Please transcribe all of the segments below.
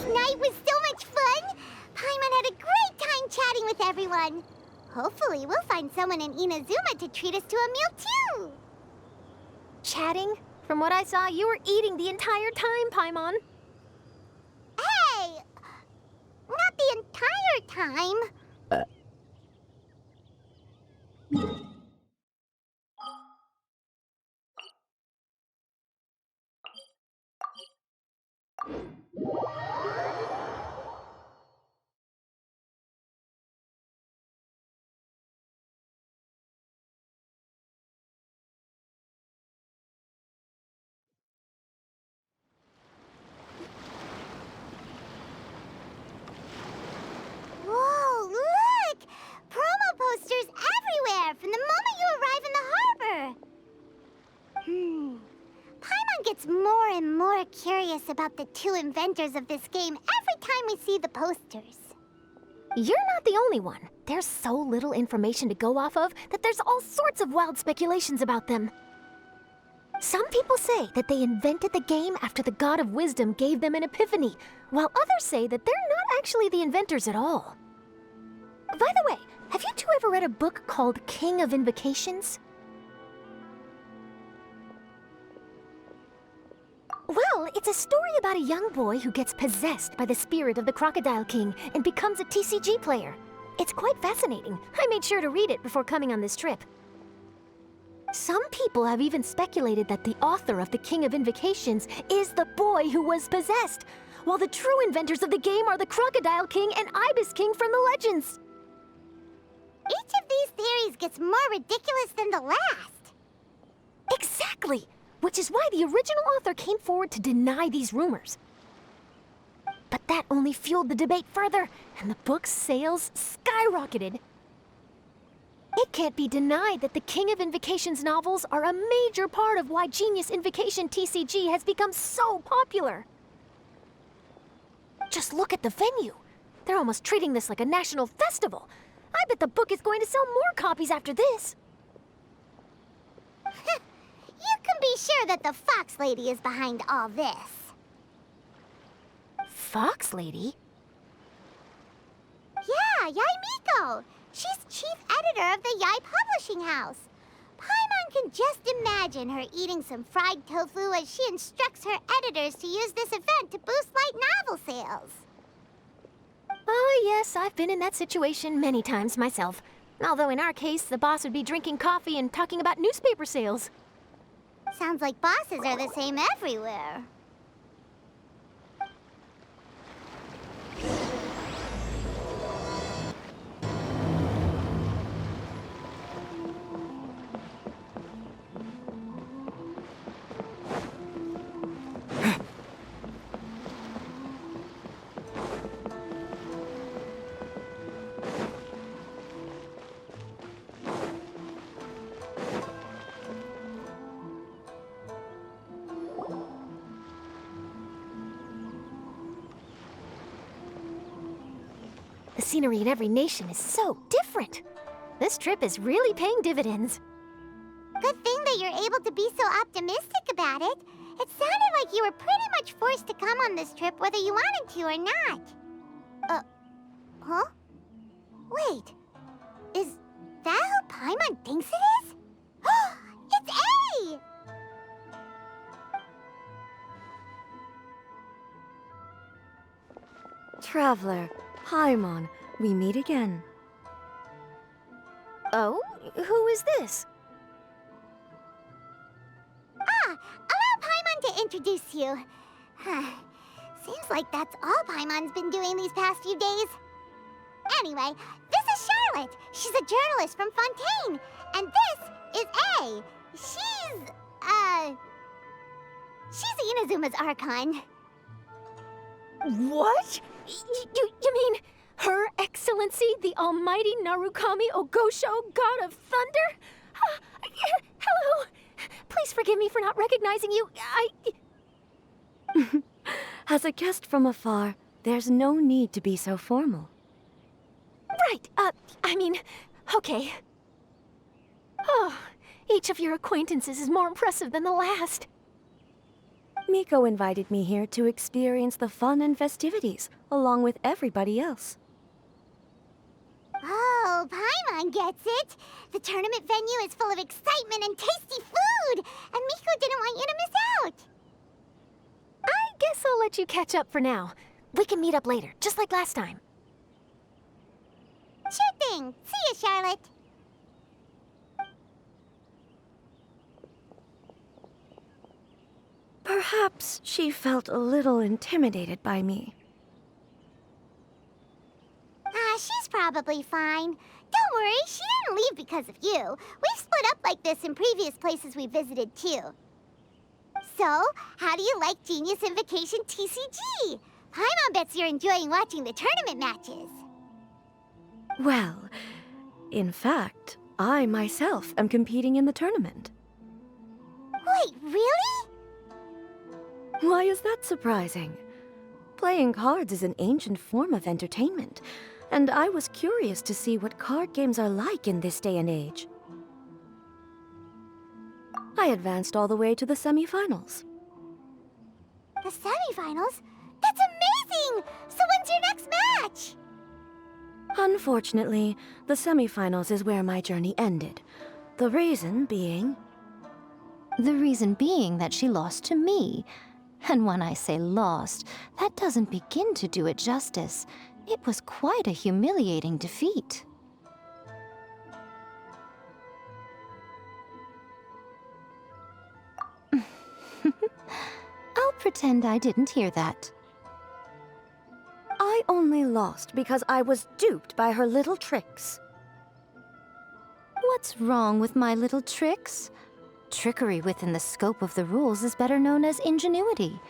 night was so much fun! Paimon had a great time chatting with everyone. Hopefully, we'll find someone in Inazuma to treat us to a meal, too! Chatting? From what I saw, you were eating the entire time, Paimon. Hey! Not the entire time. Whoa, look! Promo posters everywhere from the moment you arrive in the harbor. Paimon gets more and more curious about the two inventors of this game every time we see the posters. You're not the only one. There's so little information to go off of that there's all sorts of wild speculations about them. Some people say that they invented the game after the God of Wisdom gave them an epiphany, while others say that they're not actually the inventors at all. By the way, have you two ever read a book called King of Invocations? Well, it's a story about a young boy who gets possessed by the spirit of the Crocodile King and becomes a TCG player. It's quite fascinating. I made sure to read it before coming on this trip. Some people have even speculated that the author of the King of Invocations is the boy who was possessed, while the true inventors of the game are the Crocodile King and Ibis King from the legends. Each of these theories gets more ridiculous than the last. Exactly! Which is why the original author came forward to deny these rumors. But that only fueled the debate further, and the book's sales skyrocketed. It can't be denied that the King of Invocations novels are a major part of why Genius Invocation TCG has become so popular. Just look at the venue. They're almost treating this like a national festival. I bet the book is going to sell more copies after this. You can be sure that the Fox Lady is behind all this. Fox Lady? Yeah, Yai Miko. She's chief editor of the Yai Publishing House. Paimon can just imagine her eating some fried tofu as she instructs her editors to use this event to boost light novel sales. Oh, yes, I've been in that situation many times myself. Although in our case, the boss would be drinking coffee and talking about newspaper sales. Sounds like bosses are the same everywhere. The scenery in every nation is so different. This trip is really paying dividends. Good thing that you're able to be so optimistic about it. It sounded like you were pretty much forced to come on this trip whether you wanted to or not. Huh? Wait, is that who Paimon thinks it is? It's A! Traveler, Paimon, we meet again. Oh? Who is this? Allow Paimon to introduce you. Seems like that's all Paimon's been doing these past few days. Anyway, this is Charlotte. She's a journalist from Fontaine. And this is A. She's Inazuma's Archon. What? You mean Her Excellency, the Almighty Narukami Ogosho, God of Thunder? Hello. Please forgive me for not recognizing you. As a guest from afar, there's no need to be so formal. Right, okay. Oh, each of your acquaintances is more impressive than the last. Miko invited me here to experience the fun and festivities, along with everybody else. Oh, Paimon gets it. The tournament venue is full of excitement and tasty food, and Miko didn't want you to miss out. I guess I'll let you catch up for now. We can meet up later, just like last time. Sure thing. See you, Charlotte. Perhaps she felt a little intimidated by me. She's probably fine. Don't worry, she didn't leave because of you. We've split up like this in previous places we visited, too. So, how do you like Genius Invocation TCG? Paimon bets you're enjoying watching the tournament matches. Well, in fact, I myself am competing in the tournament. Wait, really? Why is that surprising? Playing cards is an ancient form of entertainment, and I was curious to see what card games are like in this day and age. I advanced all the way to the semifinals. The semifinals? That's amazing! So when's your next match? Unfortunately, the semifinals is where my journey ended. The reason being... The reason being that she lost to me. And when I say lost, that doesn't begin to do it justice. It was quite a humiliating defeat. I'll pretend I didn't hear that. I only lost because I was duped by her little tricks. What's wrong with my little tricks? Trickery within the scope of the rules is better known as ingenuity.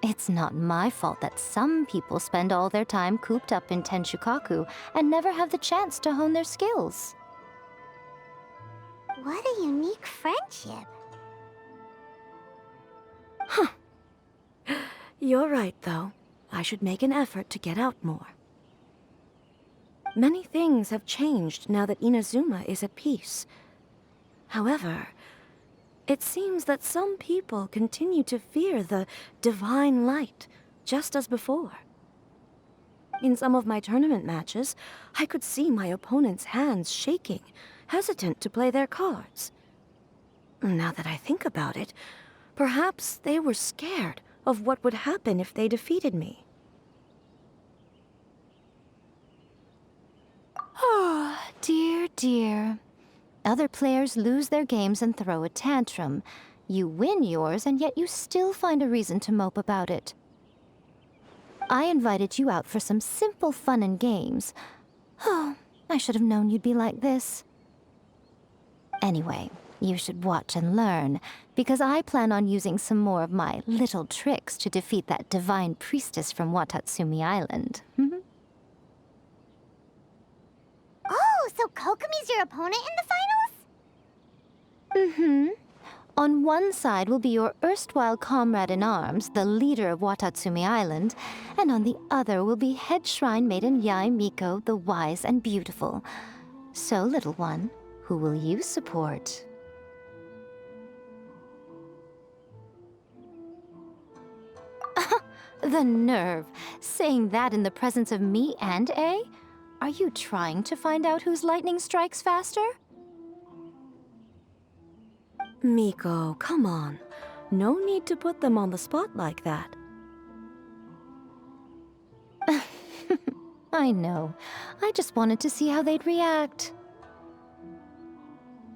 It's not my fault that some people spend all their time cooped up in Tenshukaku and never have the chance to hone their skills. What a unique friendship. You're right, though. I should make an effort to get out more. Many things have changed now that Inazuma is at peace. However, it seems that some people continue to fear the divine light, just as before. In some of my tournament matches, I could see my opponent's hands shaking, hesitant to play their cards. Now that I think about it, perhaps they were scared of what would happen if they defeated me. Oh, dear, dear. Other players lose their games and throw a tantrum. You win yours, and yet you still find a reason to mope about it. I invited you out for some simple fun and games. Oh, I should have known you'd be like this. Anyway, you should watch and learn, because I plan on using some more of my little tricks to defeat that divine priestess from Watatsumi Island. Oh, so Kokomi's your opponent in the finals? Mm-hmm. On one side will be your erstwhile comrade-in-arms, the leader of Watatsumi Island, and on the other will be head shrine maiden Yae Miko, the wise and beautiful. So, little one, who will you support? The nerve! Saying that in the presence of me and A? Are you trying to find out whose lightning strikes faster? Miko, come on. No need to put them on the spot like that. I know. I just wanted to see how they'd react.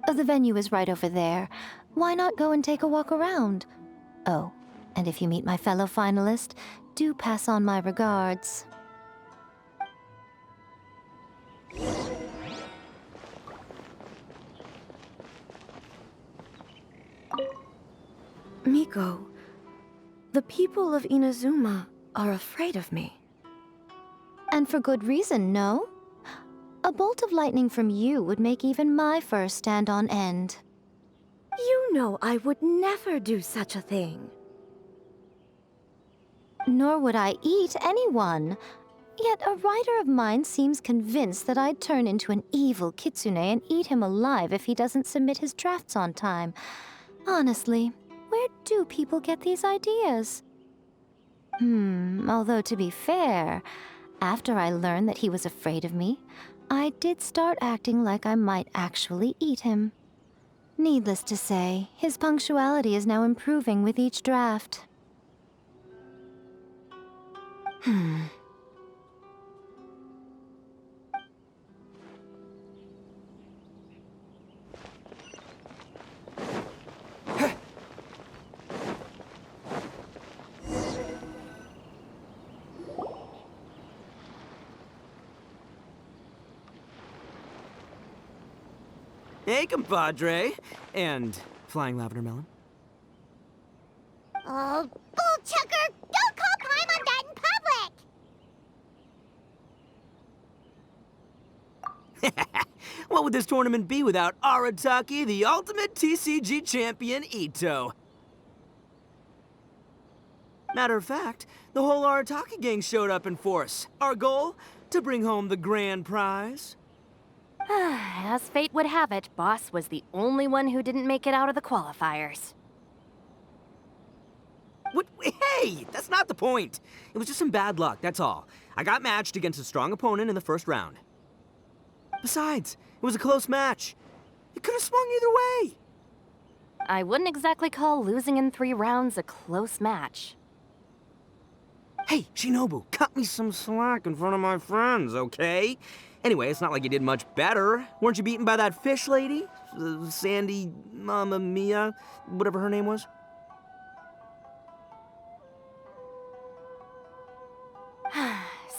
The venue is right over there. Why not go and take a walk around? Oh, and if you meet my fellow finalist, do pass on my regards. Miko, the people of Inazuma are afraid of me. And for good reason, no? A bolt of lightning from you would make even my fur stand on end. You know I would never do such a thing. Nor would I eat anyone. Yet a writer of mine seems convinced that I'd turn into an evil kitsune and eat him alive if he doesn't submit his drafts on time. Honestly, where Where do people get these ideas? Although to be fair, after I learned that he was afraid of me, I did start acting like I might actually eat him. Needless to say, his punctuality is now improving with each draft. Hey, compadre. And flying lavender melon. Oh, bull chucker! Don't call Prime on that in public! What would this tournament be without Arataki, the ultimate TCG champion, Itto? Matter of fact, the whole Arataki gang showed up in force. Our goal? To bring home the grand prize. As fate would have it, Boss was the only one who didn't make it out of the qualifiers. What? Hey, that's not the point. It was just some bad luck, that's all. I got matched against a strong opponent in the first round. Besides, it was a close match. It could have swung either way. I wouldn't exactly call losing in 3 rounds a close match. Hey, Shinobu, cut me some slack in front of my friends, okay? Anyway, it's not like you did much better. Weren't you beaten by that fish lady? Sandy, Mamma Mia, whatever her name was?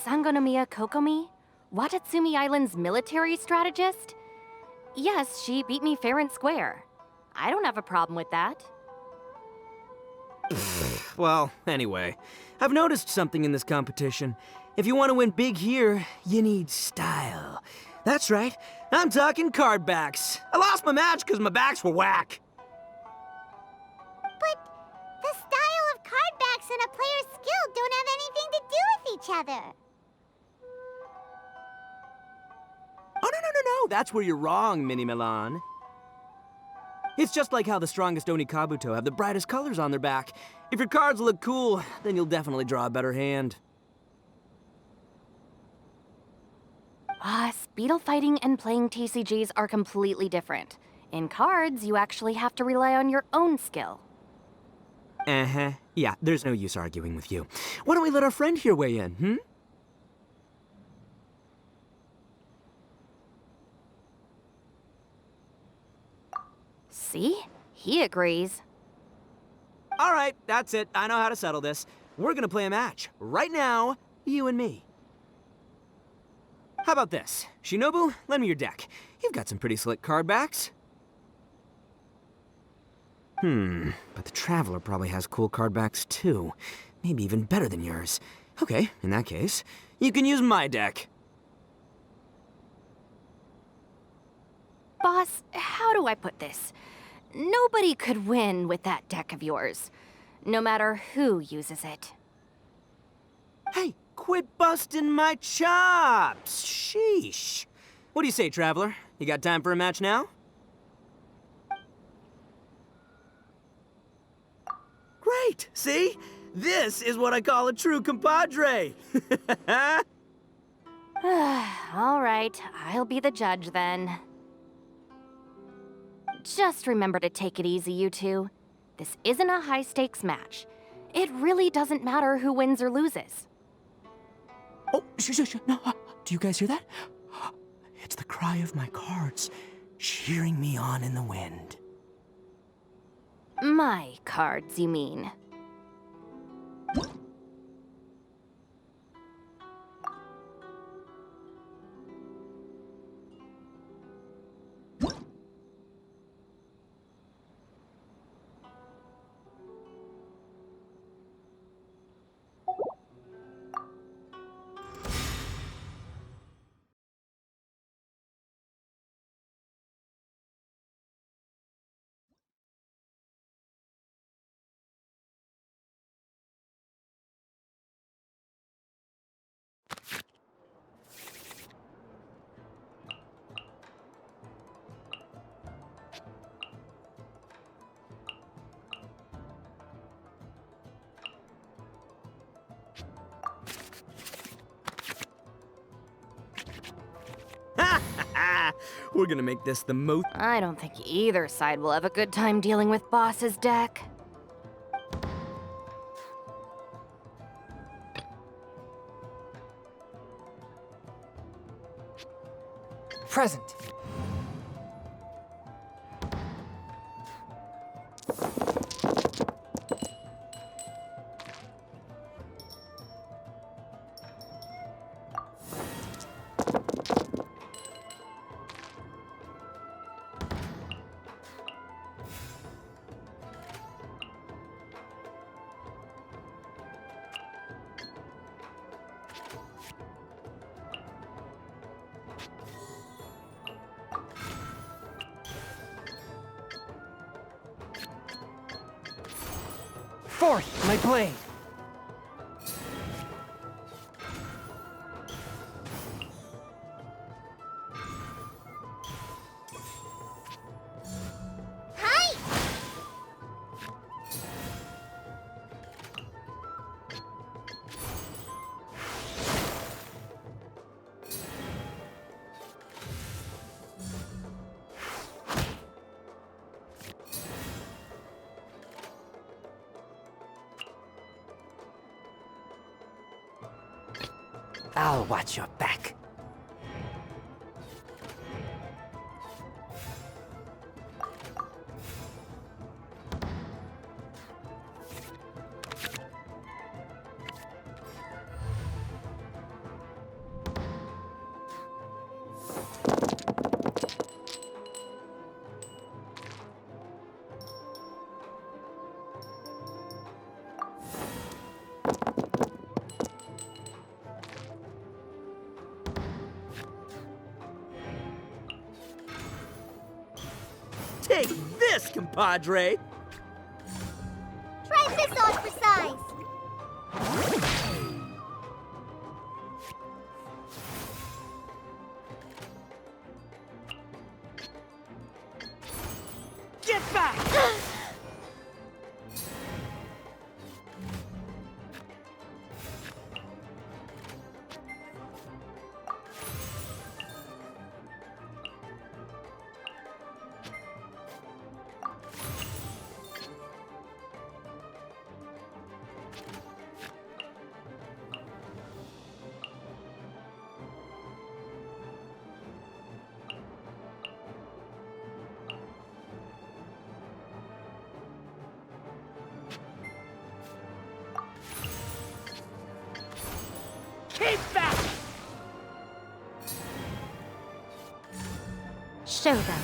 Sangonomiya Kokomi? Watatsumi Island's military strategist? Yes, she beat me fair and square. I don't have a problem with that. Well, anyway, I've noticed something in this competition. If you want to win big here, you need style. That's right, I'm talking card backs. I lost my match because my backs were whack. But the style of card backs and a player's skill don't have anything to do with each other. Oh, no, that's where you're wrong, Mini Milan. It's just like how the strongest Oni Kabuto have the brightest colors on their back. If your cards look cool, then you'll definitely draw a better hand. Beetle fighting and playing TCGs are completely different. In cards, you actually have to rely on your own skill. Uh-huh. Yeah, there's no use arguing with you. Why don't we let our friend here weigh in, See? He agrees. All right, that's it. I know how to settle this. We're gonna play a match. Right now, you and me. How about this? Shinobu, lend me your deck. You've got some pretty slick card backs. But the Traveler probably has cool card backs too. Maybe even better than yours. Okay, in that case, you can use my deck. Boss, how do I put this? Nobody could win with that deck of yours, no matter who uses it. Hey, quit busting my chops! Sheesh. What do you say, Traveler? You got time for a match now? Great! See? This is what I call a true compadre! All right, I'll be the judge then. Just remember to take it easy, you two. This isn't a high-stakes match. It really doesn't matter who wins or loses. Oh, shh, no, do you guys hear that? It's the cry of my cards, cheering me on in the wind. My cards, you mean? We're gonna make this the most. I don't think either side will have a good time dealing with Boss's deck. Present. Fourth, my blade. Hi! I'll watch your back. Take this, compadre! Try this on for size. Get back! Keep back! Show them.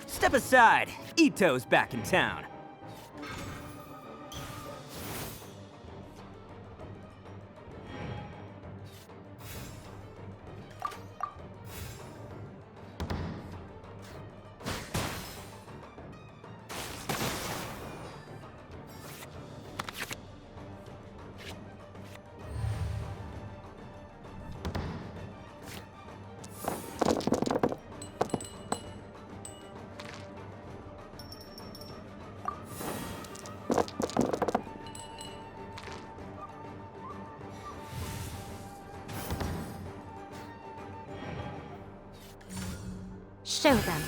Step aside. Itto's back in town. Show them.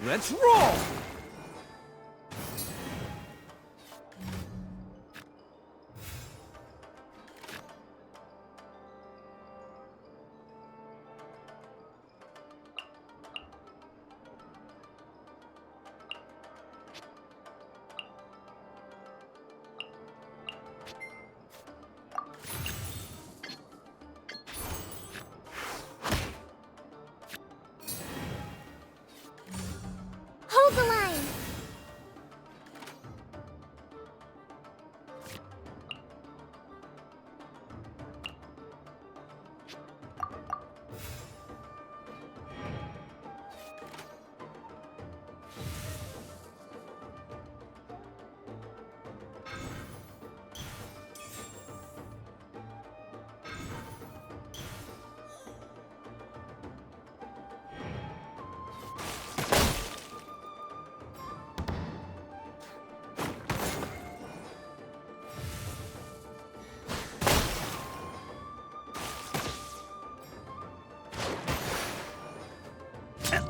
Let's roll! Hold the line.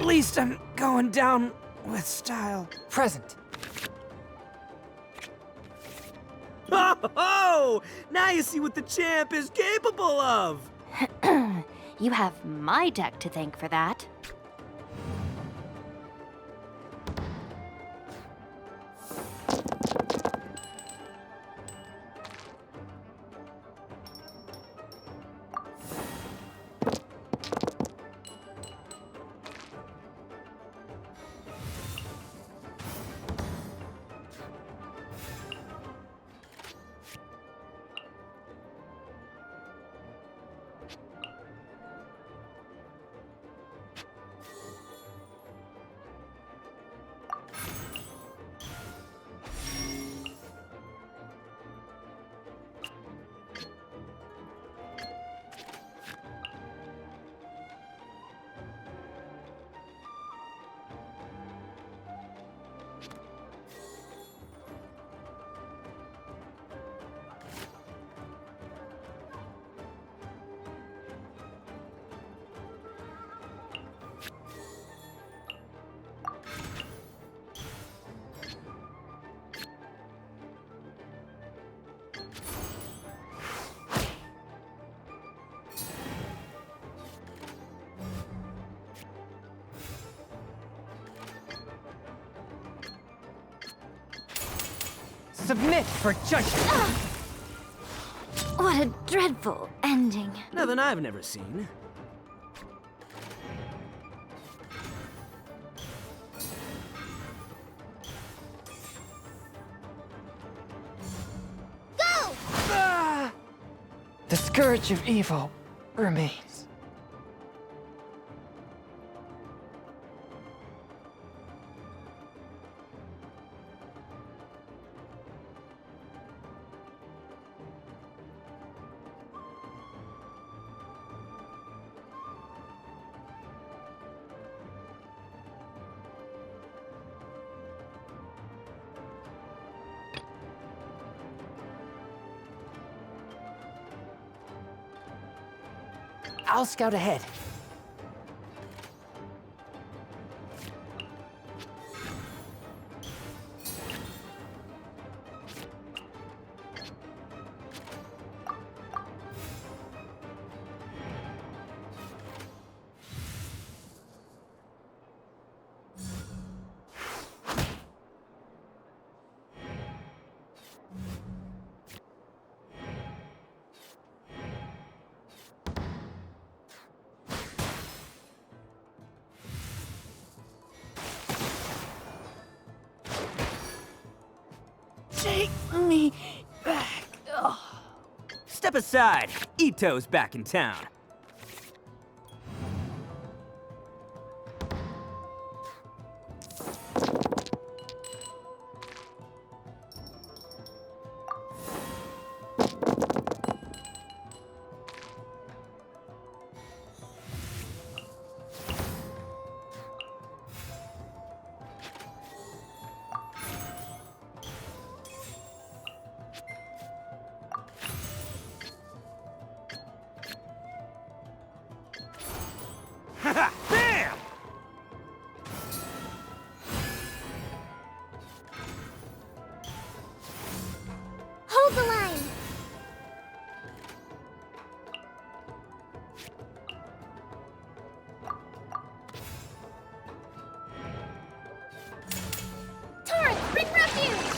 least I'm going down with style. Present. Oh! Now you see what the champ is capable of! You have my deck to thank for that. Submit for judgment. What a dreadful ending. Nothing I've never seen. Ah! The scourge of evil remains. I'll scout ahead. Take me back. Ugh. Step aside. Itto's back in town. Bam! Hold the line. Torrent, bring refuge!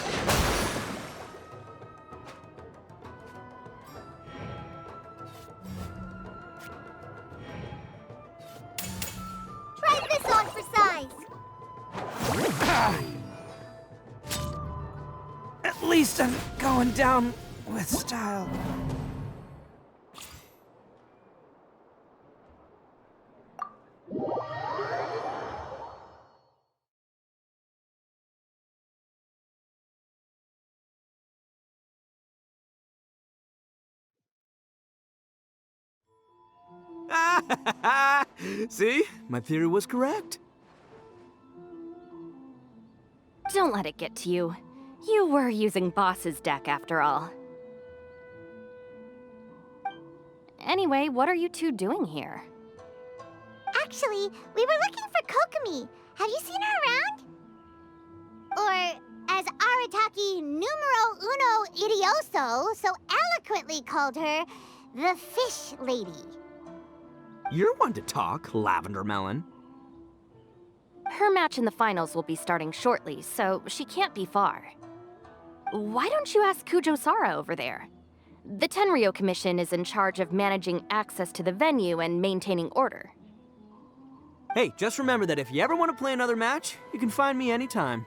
Try this on for size. At least I'm going down with style. See? My theory was correct. Don't let it get to you. You were using Boss's deck after all. Anyway, what are you two doing here? Actually, we were looking for Kokomi. Have you seen her around? Or, as Arataki numero uno idioso so eloquently called her, the Fish Lady. You're one to talk, Lavender Melon. Her match in the finals will be starting shortly, so she can't be far. Why don't you ask Kujo-Sara over there? The Tenryo Commission is in charge of managing access to the venue and maintaining order. Hey, just remember that if you ever want to play another match, you can find me anytime.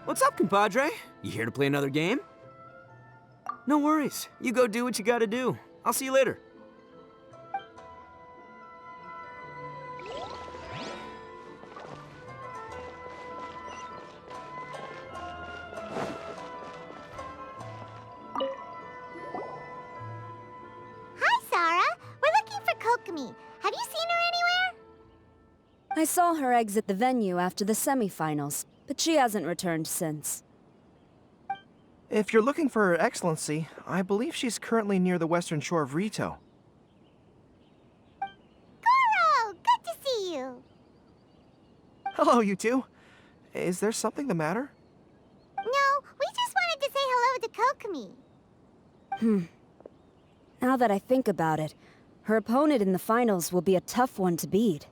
What's up, compadre? You here to play another game? No worries. You go do what you gotta do. I'll see you later. Hi, Sarah. We're looking for Kokomi. Have you seen her anywhere? I saw her exit the venue after the semifinals, but she hasn't returned since. If you're looking for Her Excellency, I believe she's currently near the western shore of Rito. Goro, good to see you. Hello, you two. Is there something the matter? No, we just wanted to say hello to Kokomi. Now that I think about it, her opponent in the finals will be a tough one to beat.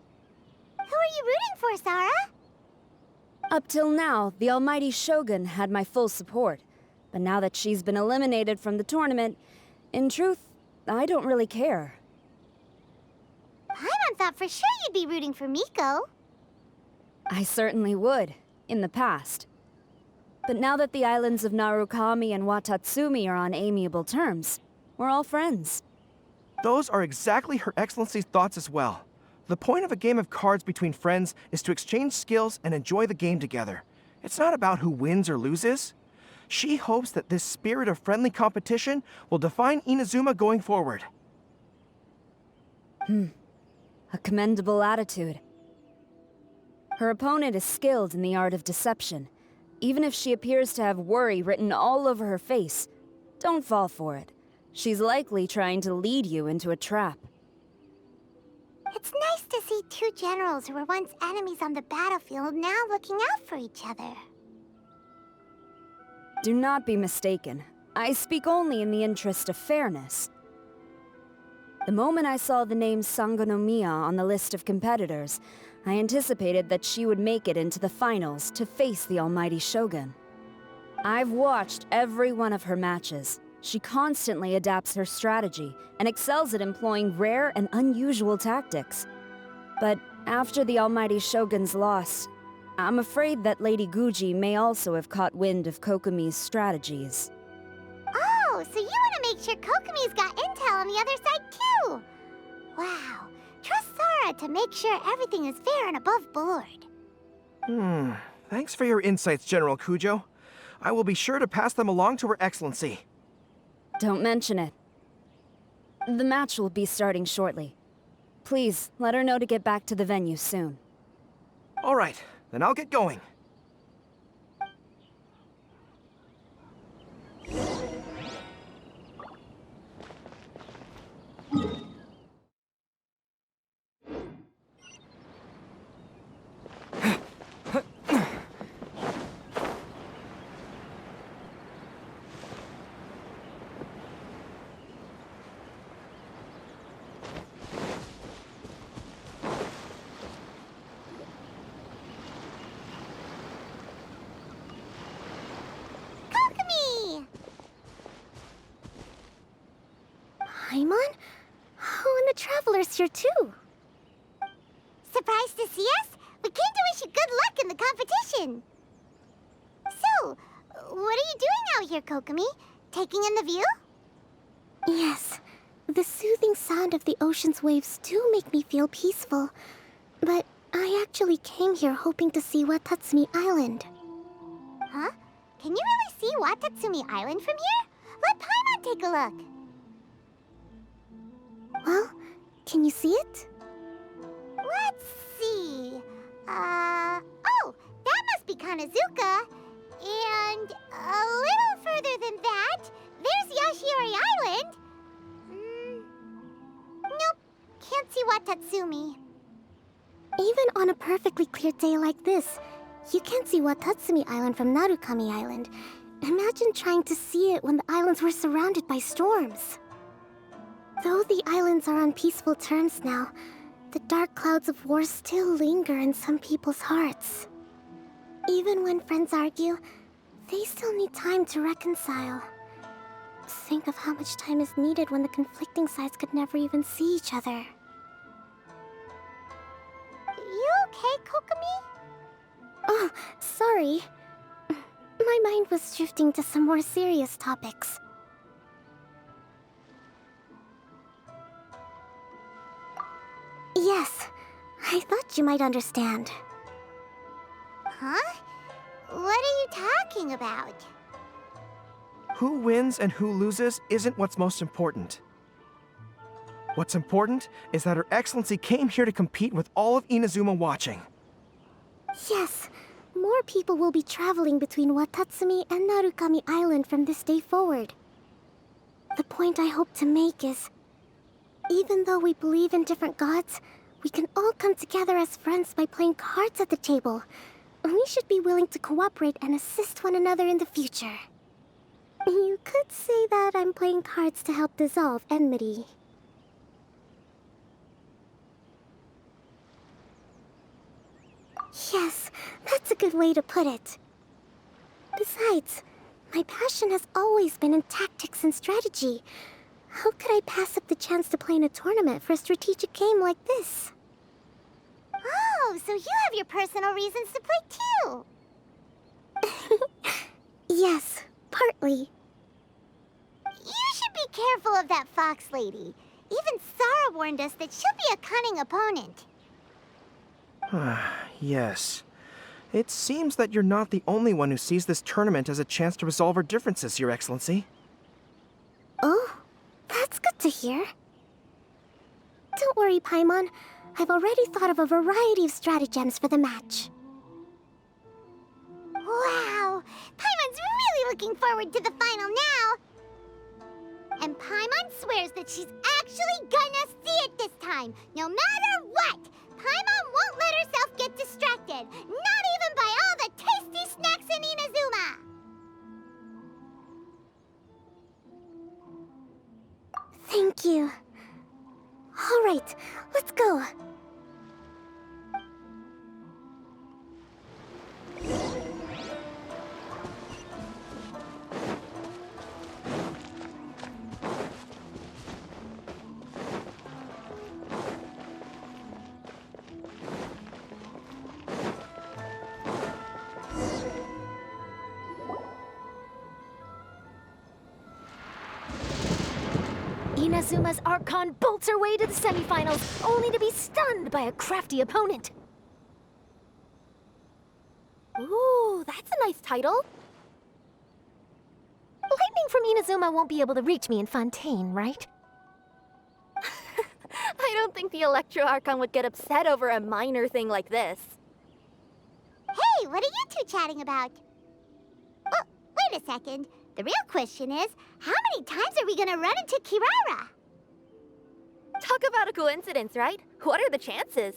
Who are you rooting for, Sarah? Up till now, the almighty Shogun had my full support. But now that she's been eliminated from the tournament, in truth, I don't really care. Paimon thought for sure you'd be rooting for Miko. I certainly would, in the past. But now that the islands of Narukami and Watatsumi are on amiable terms, we're all friends. Those are exactly Her Excellency's thoughts as well. The point of a game of cards between friends is to exchange skills and enjoy the game together. It's not about who wins or loses. She hopes that this spirit of friendly competition will define Inazuma going forward. A commendable attitude. Her opponent is skilled in the art of deception. Even if she appears to have worry written all over her face, don't fall for it. She's likely trying to lead you into a trap. It's nice to see two generals who were once enemies on the battlefield now looking out for each other. Do not be mistaken. I speak only in the interest of fairness. The moment I saw the name Sangonomiya on the list of competitors, I anticipated that she would make it into the finals to face the almighty Shogun. I've watched every one of her matches. She constantly adapts her strategy and excels at employing rare and unusual tactics. But after the almighty Shogun's loss, I'm afraid that Lady Guji may also have caught wind of Kokomi's strategies. Oh, so you want to make sure Kokomi's got intel on the other side too? Wow. Trust Sora to make sure everything is fair and above board. Thanks for your insights, General Kujo. I will be sure to pass them along to Her Excellency. Don't mention it. The match will be starting shortly. Please, let her know to get back to the venue soon. All right, then I'll get going. Kokomi! Paimon? Oh, and the Traveler's here too. Surprised to see us? We came to wish you good luck in the competition. So, what are you doing out here, Kokomi? Taking in the view? Yes, the soothing sound of the ocean's waves do make me feel peaceful. But I actually came here hoping to see Watatsumi Island. Huh? Can you really see Watatsumi Island from here? Let Paimon take a look. Well, can you see it? Let's see. Oh, that must be Kanazuka. And a little further farther than that. There's Yashiori Island. Nope, can't see Watatsumi. Even on a perfectly clear day like this, you can't see Watatsumi Island from Narukami Island. Imagine trying to see it when the islands were surrounded by storms. Though the islands are on peaceful terms now, the dark clouds of war still linger in some people's hearts. Even when friends argue, they still need time to reconcile. Think of how much time is needed when the conflicting sides could never even see each other. You okay, Kokomi? Oh, sorry. My mind was drifting to some more serious topics. Yes, I thought you might understand. Huh? What are you talking about? Who wins and who loses isn't what's most important. What's important is that Her Excellency came here to compete with all of Inazuma watching. Yes, more people will be traveling between Watatsumi and Narukami Island from this day forward. The point I hope to make is, even though we believe in different gods, we can all come together as friends by playing cards at the table. We should be willing to cooperate and assist one another in the future. You could say that I'm playing cards to help dissolve enmity. Yes, that's a good way to put it. Besides, my passion has always been in tactics and strategy. How could I pass up the chance to play in a tournament for a strategic game like this? Oh, so you have your personal reasons to play too. Yes, partly. You should be careful of that fox lady. Even Sarah warned us that she'll be a cunning opponent. Yes. It seems that you're not the only one who sees this tournament as a chance to resolve our differences, Your Excellency. Oh, that's good to hear. Don't worry, Paimon. I've already thought of a variety of stratagems for the match. Wow! Paimon's really looking forward to the final now! And Paimon swears that she's actually gonna see it this time, no matter what! Paimon won't let herself get distracted, not even by all the tasty snacks in Inazuma! Thank you. All right, let's go. Inazuma's Archon bolts her way to the semifinals, only to be stunned by a crafty opponent. Ooh, that's a nice title. Lightning from Inazuma won't be able to reach me in Fontaine, right? I don't think the Electro Archon would get upset over a minor thing like this. Hey, what are you two chatting about? Oh, wait a second. The real question is, how many times are we gonna run into Kirara? Talk about a coincidence, right? What are the chances?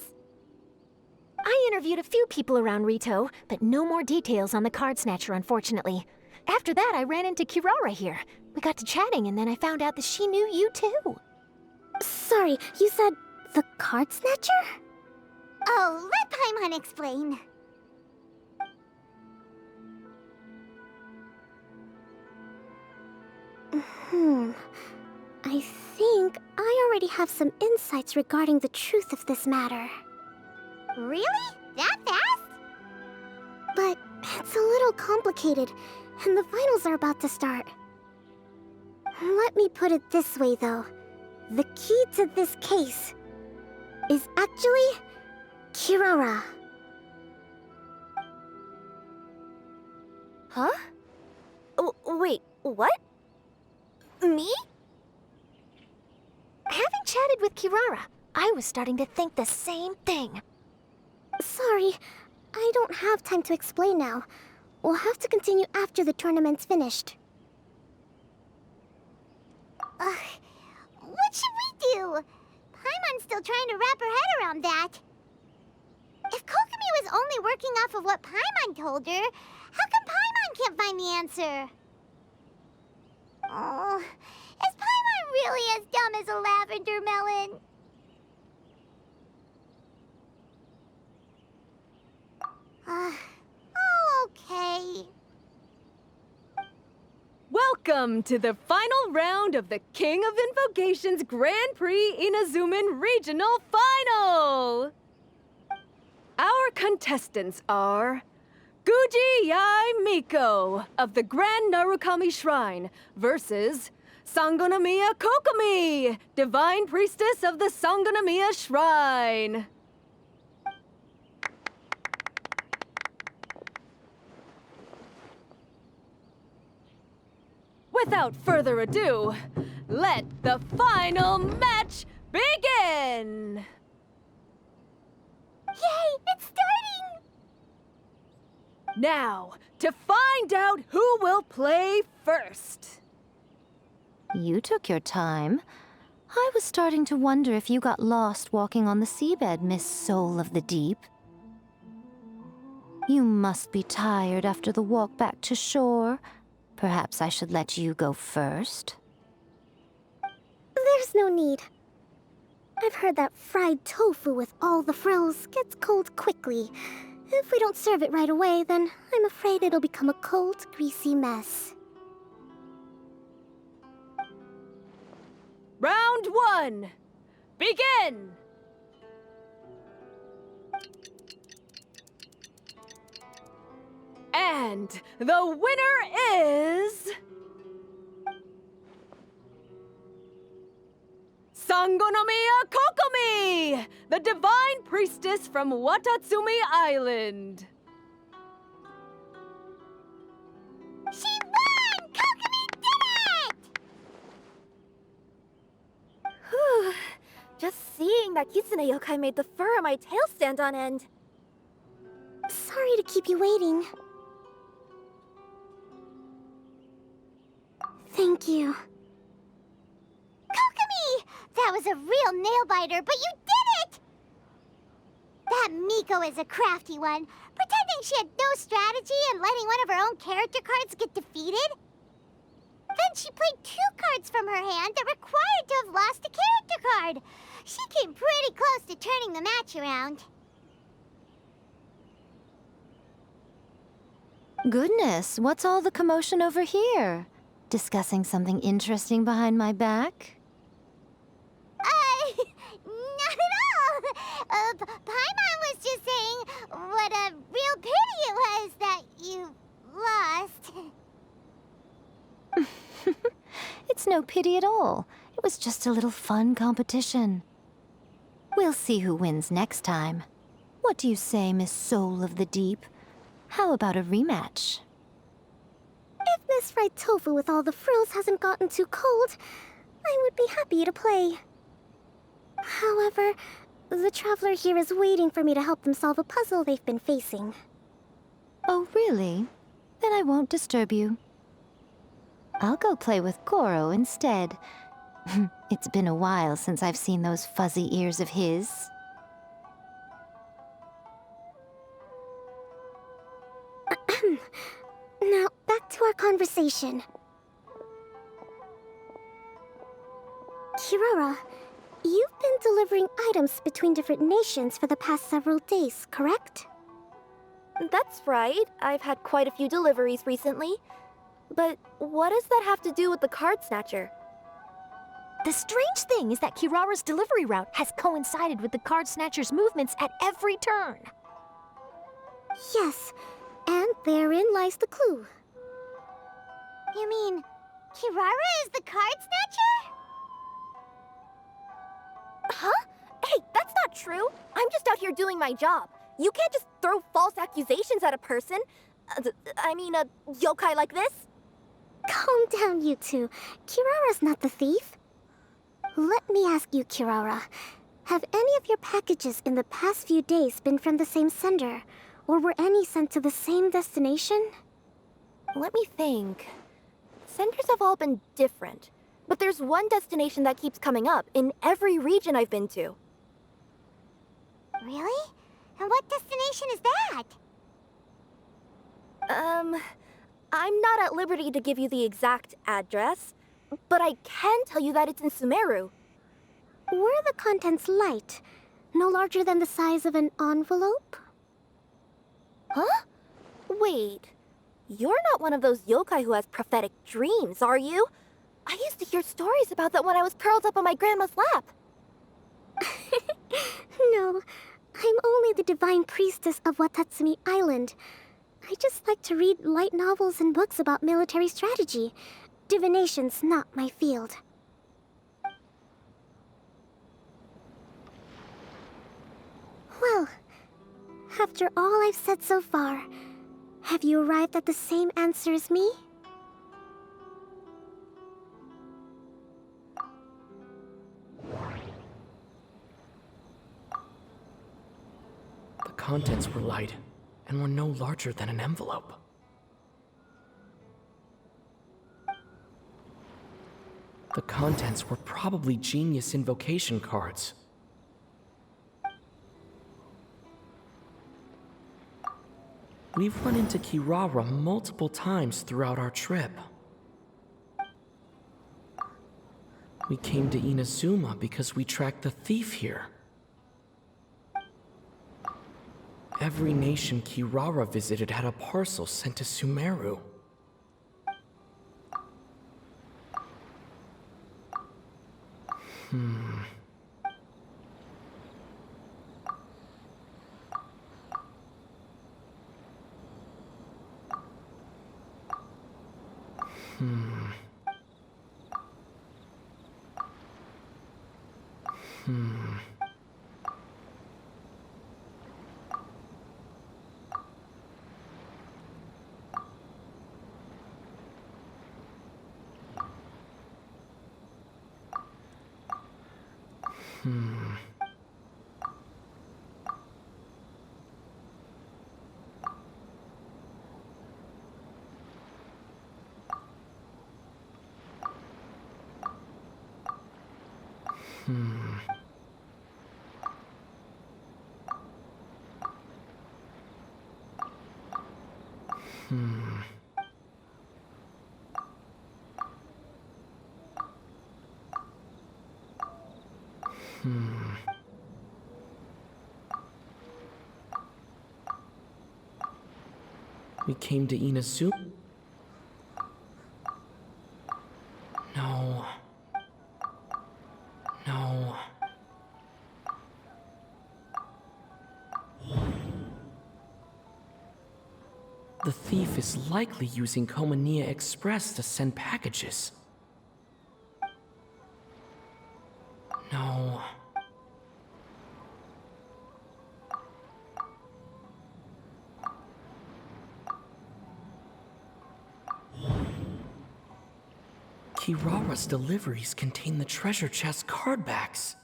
I interviewed a few people around Rito, but no more details on the Card Snatcher, unfortunately. After that, I ran into Kirara here. We got to chatting, and then I found out that she knew you too. Sorry, you said the Card Snatcher? Oh, let Paimon explain. I think I already have some insights regarding the truth of this matter. Really? That fast? But it's a little complicated, and the finals are about to start. Let me put it this way, though. The key to this case is actually Kirara. Huh? Wait, what? Me? Having chatted with Kirara, I was starting to think the same thing. Sorry, I don't have time to explain now. We'll have to continue after the tournament's finished. What should we do? Paimon's still trying to wrap her head around that. If Kokomi was only working off of what Paimon told her, how come Paimon can't find the answer? Oh, is Paimon really as dumb as a lavender melon? Oh, okay. Welcome to the final round of the King of Invocations Grand Prix Inazuman Regional Final! Our contestants are Guji Yai Miko of the Grand Narukami Shrine versus Sangonomiya Kokomi, Divine Priestess of the Sangonomiya Shrine. Without further ado, let the final match begin! Yay, it's starting! Now, to find out who will play first. You took your time. I was starting to wonder if you got lost walking on the seabed, Miss Soul of the Deep. You must be tired after the walk back to shore. Perhaps I should let you go first. There's no need. I've heard that fried tofu with all the frills gets cold quickly. If we don't serve it right away, then I'm afraid it'll become a cold, greasy mess. Round 1, begin! And the winner is... Sangonomiya Kokomi, the Divine Priestess from Watatsumi Island. She won! Kokomi did it! Whew. Just seeing that Kitsune yokai made the fur on my tail stand on end. Sorry to keep you waiting. Thank you. Kokomi! That was a real nail-biter, but you did it! That Miko is a crafty one, pretending she had no strategy and letting one of her own character cards get defeated. Then she played 2 cards from her hand that required to have lost a character card. She came pretty close to turning the match around. Goodness, what's all the commotion over here? Discussing something interesting behind my back? Not at all. Paimon was just saying what a real pity it was that you lost. It's no pity at all. It was just a little fun competition. We'll see who wins next time. What do you say, Miss Soul of the Deep? How about a rematch? If Miss Fried Tofu with all the frills hasn't gotten too cold, I would be happy to play. However, the traveler here is waiting for me to help them solve a puzzle they've been facing. Oh, really? Then I won't disturb you. I'll go play with Goro instead. It's been a while since I've seen those fuzzy ears of his. Now, back to our conversation. Kirara, you've been delivering items between different nations for the past several days, correct? That's right. I've had quite a few deliveries recently. But what does that have to do with the card snatcher? The strange thing is that Kirara's delivery route has coincided with the card snatcher's movements at every turn. Yes, and therein lies the clue. You mean, Kirara is the card snatcher? Huh? Hey, that's not true. I'm just out here doing my job. You can't just throw false accusations at a person. I mean, a yokai like this. Calm down, you two. Kirara's not the thief. Let me ask you, Kirara. Have any of your packages in the past few days been from the same sender? Or were any sent to the same destination? Let me think. Senders have all been different. but there's one destination that keeps coming up in every region I've been to. Really? And what destination is that? I'm not at liberty to give you the exact address, but I can tell you that it's in Sumeru. Were the contents light? No larger than the size of an envelope? Huh? Wait, you're not one of those yokai who has prophetic dreams, are you? I used to hear stories about that when I was curled up on my grandma's lap. No, I'm only the divine priestess of Watatsumi Island. I just like to read light novels and books about military strategy. Divination's not my field. Well, after all I've said so far, have you arrived at the same answer as me? The contents were light and were no larger than an envelope. The contents were probably genius invocation cards. We've run into Kirara multiple times throughout our trip. We came to Inazuma because we tracked the thief here. Every nation Kirara visited had a parcel sent to Sumeru. Hmm. We came to Inazuma. No. No. The thief is likely using Komania Express to send packages. No. Kirara's deliveries contain the treasure chest card backs.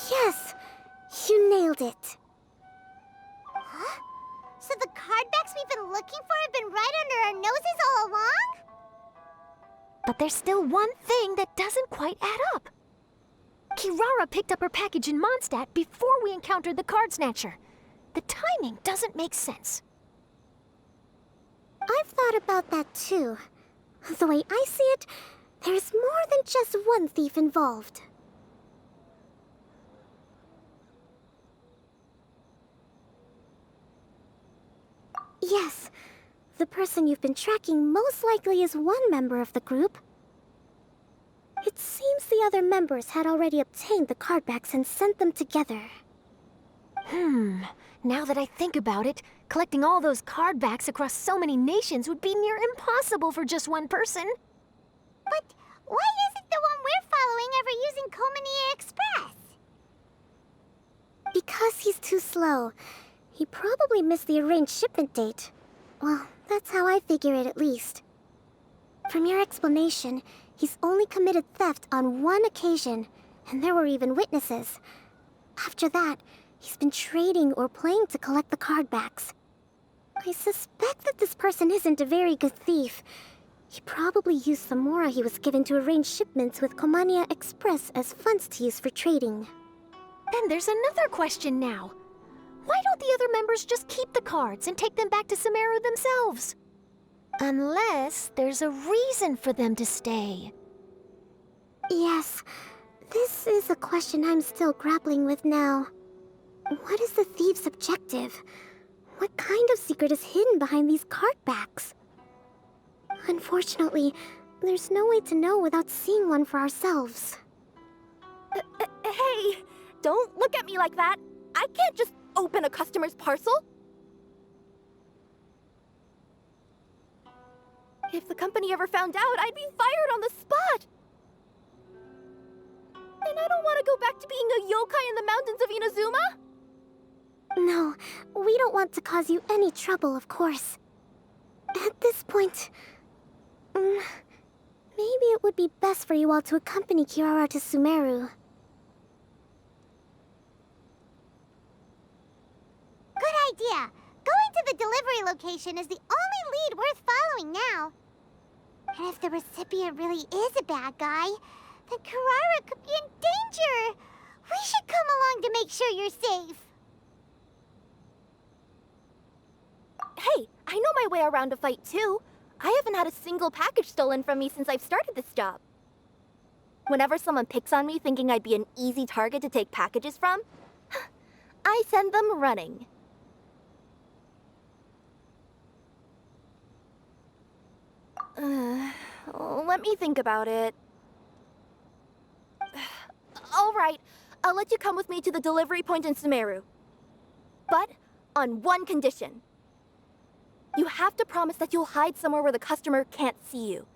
Yes! You nailed it. Huh? So the card backs we've been looking for have been right under our noses all along? But there's still one thing that doesn't quite add up. Kirara picked up her package in Mondstadt before we encountered the card snatcher. The timing doesn't make sense. I've thought about that too. The way I see it, there's more than just one thief involved. Yes, the person you've been tracking most likely is one member of the group. It seems the other members had already obtained the cardbacks and sent them together. Now that I think about it, collecting all those cardbacks across so many nations would be near impossible for just one person. But why isn't the one we're following ever using Komania Express? Because he's too slow. He probably missed the arranged shipment date. Well, that's how I figure it at least. From your explanation, he's only committed theft on one occasion, and there were even witnesses. After that, He's been trading or playing to collect the card backs. I suspect that this person isn't a very good thief. He probably used the mora he was given to arrange shipments with Komania Express as funds to use for trading. Then there's another question now. Why don't the other members just keep the cards and take them back to Sumeru themselves? Unless there's a reason for them to stay. Yes, this is a question I'm still grappling with now. What is the thief's objective? What kind of secret is hidden behind these card backs? Unfortunately, there's no way to know without seeing one for ourselves. Hey, don't look at me like that. I can't just open a customer's parcel. If the company ever found out, I'd be fired on the spot. And I don't want to go back to being a yokai in the mountains of Inazuma. No, we don't want to cause you any trouble, of course. At this point, maybe it would be best for you all to accompany Kirara to Sumeru. Good idea. Going to the delivery location is the only lead worth following now. And if the recipient really is a bad guy, then Kirara could be in danger. We should come along to make sure you're safe. Hey, I know my way around a fight too. I haven't had a single package stolen from me since I've started this job. Whenever someone picks on me thinking I'd be an easy target to take packages from, I send them running. Let me think about it. All right, I'll let you come with me to the delivery point in Sumeru. But on one condition. You have to promise that you'll hide somewhere where the customer can't see you.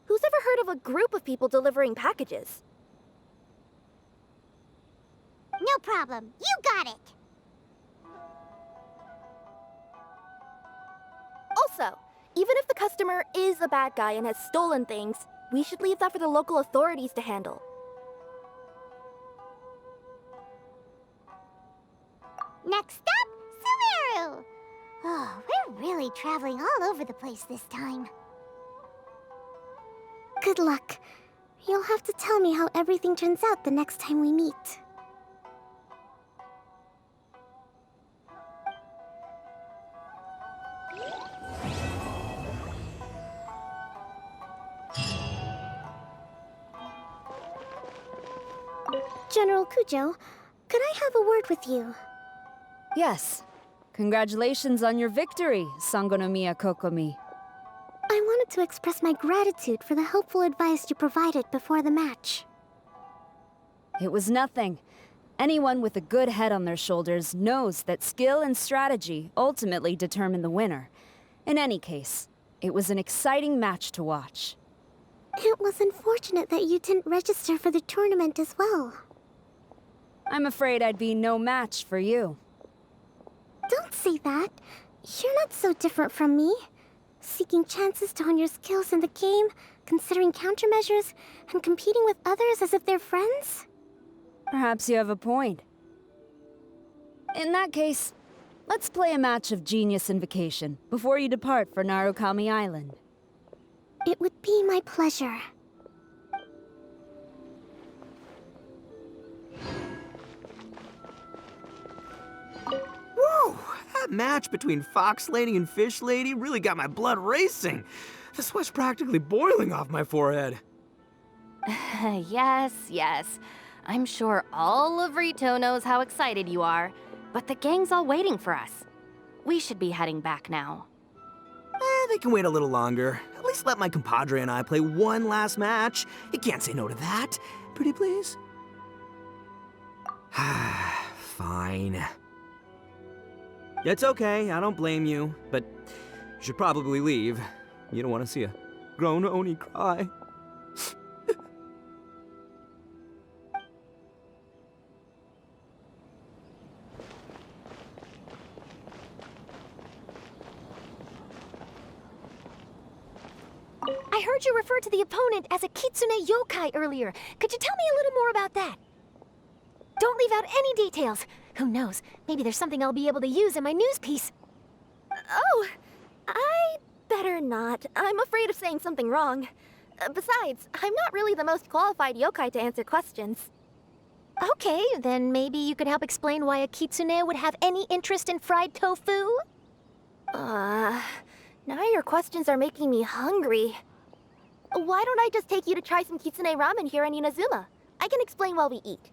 Who's ever heard of a group of people delivering packages? No problem. You got it. Also, even if the customer is a bad guy and has stolen things, we should leave that for the local authorities to handle. Next up, Sumeru! Oh, we're really traveling all over the place this time. Good luck. You'll have to tell me how everything turns out the next time we meet. General Kujo, could I have a word with you? Yes. Congratulations on your victory, Sangonomiya Kokomi. I wanted to express my gratitude for the helpful advice you provided before the match. It was nothing. Anyone with a good head on their shoulders knows that skill and strategy ultimately determine the winner. In any case, it was an exciting match to watch. It was unfortunate that you didn't register for the tournament as well. I'm afraid I'd be no match for you. Don't say that. You're not so different from me. Seeking chances to hone your skills in the game, considering countermeasures, and competing with others as if they're friends? Perhaps you have a point. In that case, let's play a match of Genius Invocation before you depart for Narukami Island. It would be my pleasure. Whoa! That match between Fox Lady and Fish Lady really got my blood racing. The sweat's practically boiling off my forehead. Yes. I'm sure all of Rito knows how excited you are, but the gang's all waiting for us. We should be heading back now. They can wait a little longer. At least let my compadre and I play one last match. You can't say no to that. Pretty please? Fine. It's okay, I don't blame you, but you should probably leave. You don't want to see a grown Oni cry. I heard you refer to the opponent as a kitsune yokai earlier. Could you tell me a little more about that? Don't leave out any details. Who knows? Maybe there's something I'll be able to use in my news piece. Oh, I better not. I'm afraid of saying something wrong. Besides, I'm not really the most qualified yokai to answer questions. Okay, then maybe you could help explain why a kitsune would have any interest in fried tofu? Now your questions are making me hungry. Why don't I just take you to try some kitsune ramen here in Inazuma? I can explain while we eat.